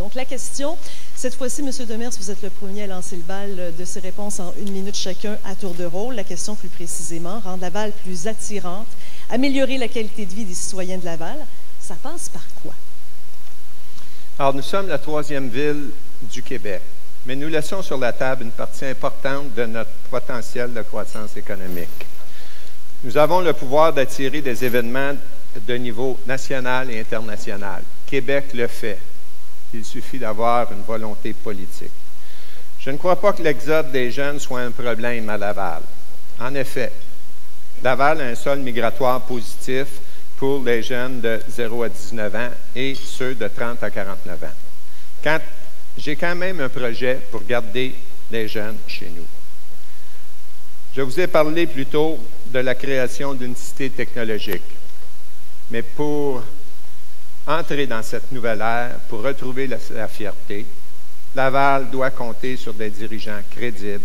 Donc, la question, cette fois-ci, M. Demers, vous êtes le premier à lancer le bal de ces réponses en 1 minute chacun à tour de rôle. La question, plus précisément, rendre Laval plus attirante, améliorer la qualité de vie des citoyens de Laval, ça passe par quoi? Alors, nous sommes la 3e ville du Québec, mais nous laissons sur la table une partie importante de notre potentiel de croissance économique. Nous avons le pouvoir d'attirer des événements de niveau national et international. Québec le fait. Il suffit d'avoir une volonté politique. Je ne crois pas que l'exode des jeunes soit un problème à Laval. En effet, Laval a un solde migratoire positif pour les jeunes de 0 à 19 ans et ceux de 30 à 49 ans. J'ai quand même un projet pour garder les jeunes chez nous. Je vous ai parlé plus tôt de la création d'une cité technologique. Mais pour entrer dans cette nouvelle ère, pour retrouver la fierté, Laval doit compter sur des dirigeants crédibles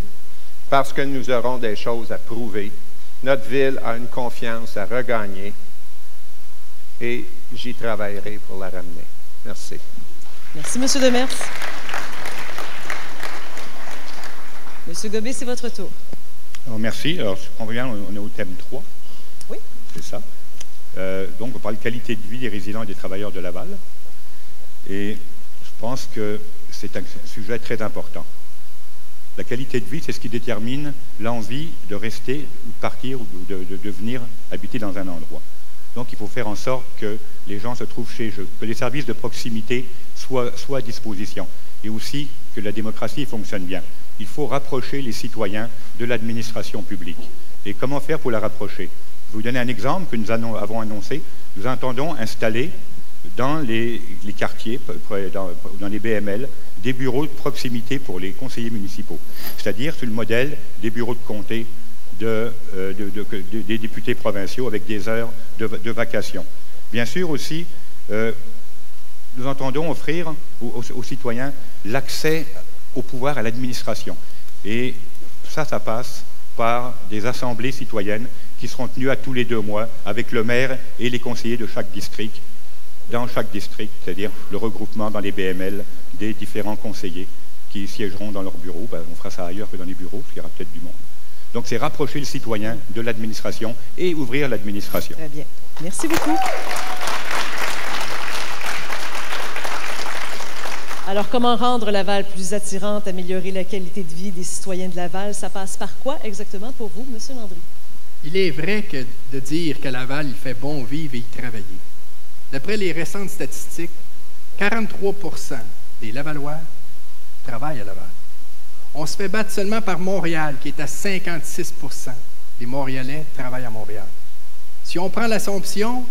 parce que nous aurons des choses à prouver. Notre ville a une confiance à regagner et j'y travaillerai pour la ramener. Merci. Merci, M. Demers. M. Gobet, c'est votre tour. Alors, merci. Alors, je comprends bien, on est au thème 3. Oui. C'est ça. Donc, on parle de qualité de vie des résidents et des travailleurs de Laval. Et je pense que c'est un sujet très important. La qualité de vie, c'est ce qui détermine l'envie de rester, ou de partir, ou de venir habiter dans un endroit. Donc, il faut faire en sorte que les gens se trouvent chez eux, que les services de proximité soient à disposition, et aussi que la démocratie fonctionne bien. Il faut rapprocher les citoyens de l'administration publique. Et comment faire pour la rapprocher? Je vais vous donner un exemple que nous avons annoncé. Nous entendons installer dans les quartiers, dans les BML, des bureaux de proximité pour les conseillers municipaux, c'est-à-dire sur le modèle des bureaux de comté des députés provinciaux avec des heures de vacation. Bien sûr aussi, nous entendons offrir aux citoyens l'accès au pouvoir, à l'administration. Et ça passe par des assemblées citoyennes qui seront tenues à tous les 2 mois avec le maire et les conseillers de chaque district, dans chaque district, c'est-à-dire le regroupement dans les BML des différents conseillers qui siégeront dans leur bureau. Ben, on fera ça ailleurs que dans les bureaux, parce qu'il y aura peut-être du monde. Donc, c'est rapprocher le citoyen de l'administration et ouvrir l'administration. Très bien. Merci beaucoup. Alors, comment rendre Laval plus attirante, améliorer la qualité de vie des citoyens de Laval? Ça passe par quoi exactement pour vous, M. Landry? Il est vrai que de dire qu'à Laval, il fait bon vivre et y travailler. D'après les récentes statistiques, 43 % des Lavallois travaillent à Laval. On se fait battre seulement par Montréal, qui est à 56 % des Montréalais travaillent à Montréal. Si on prend l'Assomption,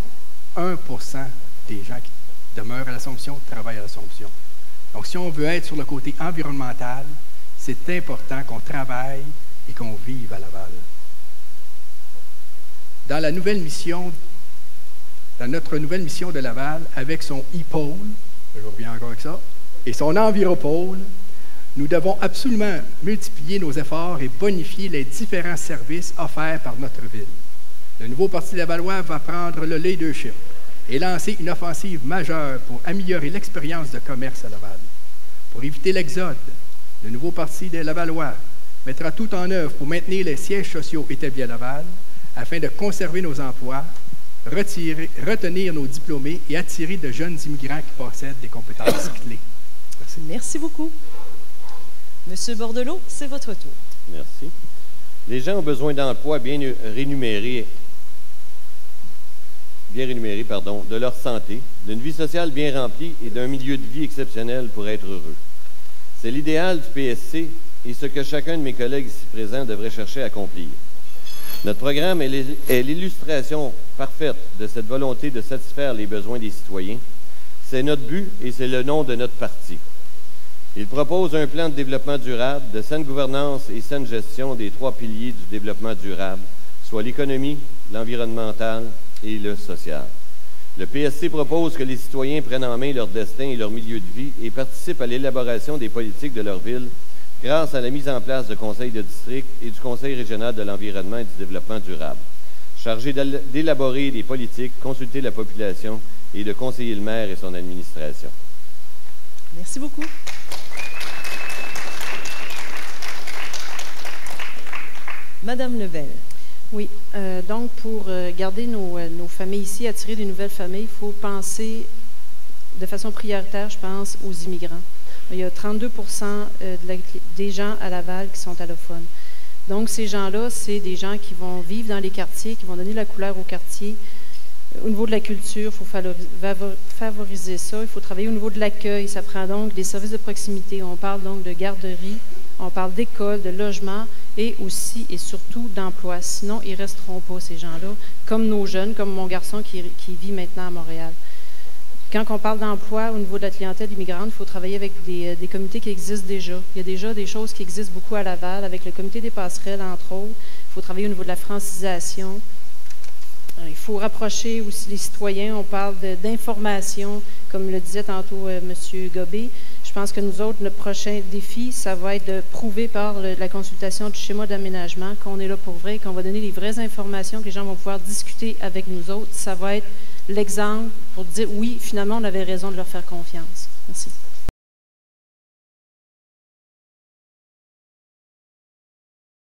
1 % des gens qui demeurent à l'Assomption travaillent à l'Assomption. Donc, si on veut être sur le côté environnemental, c'est important qu'on travaille et qu'on vive à Laval. Dans notre nouvelle mission de Laval, avec son e-pôle, je reviens encore avec ça, et son enviropôle, nous devons absolument multiplier nos efforts et bonifier les différents services offerts par notre ville. Le nouveau Parti lavallois va prendre le leadership et lancer une offensive majeure pour améliorer l'expérience de commerce à Laval. Pour éviter l'exode, le nouveau Parti des Lavallois mettra tout en œuvre pour maintenir les sièges sociaux établis à Laval afin de conserver nos emplois, retenir nos diplômés et attirer de jeunes immigrants qui possèdent des compétences clés. Merci. Merci beaucoup. Monsieur Bordelot, c'est votre tour. Merci. Les gens ont besoin d'emplois bien rémunérés, de leur santé, d'une vie sociale bien remplie et d'un milieu de vie exceptionnel pour être heureux. C'est l'idéal du PSC et ce que chacun de mes collègues ici présents devrait chercher à accomplir. Notre programme est l'illustration parfaite de cette volonté de satisfaire les besoins des citoyens. C'est notre but et c'est le nom de notre parti. Il propose un plan de développement durable, de saine gouvernance et saine gestion des 3 piliers du développement durable, soit l'économie, l'environnemental et le social. Le PSC propose que les citoyens prennent en main leur destin et leur milieu de vie et participent à l'élaboration des politiques de leur ville grâce à la mise en place de conseils de district et du Conseil régional de l'environnement et du développement durable, chargé d'élaborer des politiques, consulter la population et de conseiller le maire et son administration. Merci beaucoup. Madame Lebel. Oui. Donc, pour garder nos familles ici, attirer des nouvelles familles, il faut penser de façon prioritaire, je pense, aux immigrants. Il y a 32 des gens à Laval qui sont allophones. Donc, ces gens-là, c'est des gens qui vont vivre dans les quartiers, qui vont donner la couleur au quartier. Au niveau de la culture, il faut favoriser ça. Il faut travailler au niveau de l'accueil. Ça prend donc des services de proximité. On parle donc de garderie, on parle d'école, de logement et aussi et surtout d'emploi. Sinon, ils ne resteront pas, ces gens-là, comme nos jeunes, comme mon garçon qui vit maintenant à Montréal. Quand on parle d'emploi au niveau de la clientèle immigrante, il faut travailler avec des comités qui existent déjà. Il y a déjà des choses qui existent beaucoup à Laval, avec le comité des passerelles, entre autres. Il faut travailler au niveau de la francisation. Il faut rapprocher aussi les citoyens. On parle d'information, comme le disait tantôt M. Gobé. Je pense que nous autres, notre prochain défi, ça va être de prouver par la consultation du schéma d'aménagement qu'on est là pour vrai, qu'on va donner les vraies informations, que les gens vont pouvoir discuter avec nous autres. Ça va être l'exemple pour dire, oui, finalement, on avait raison de leur faire confiance. Merci.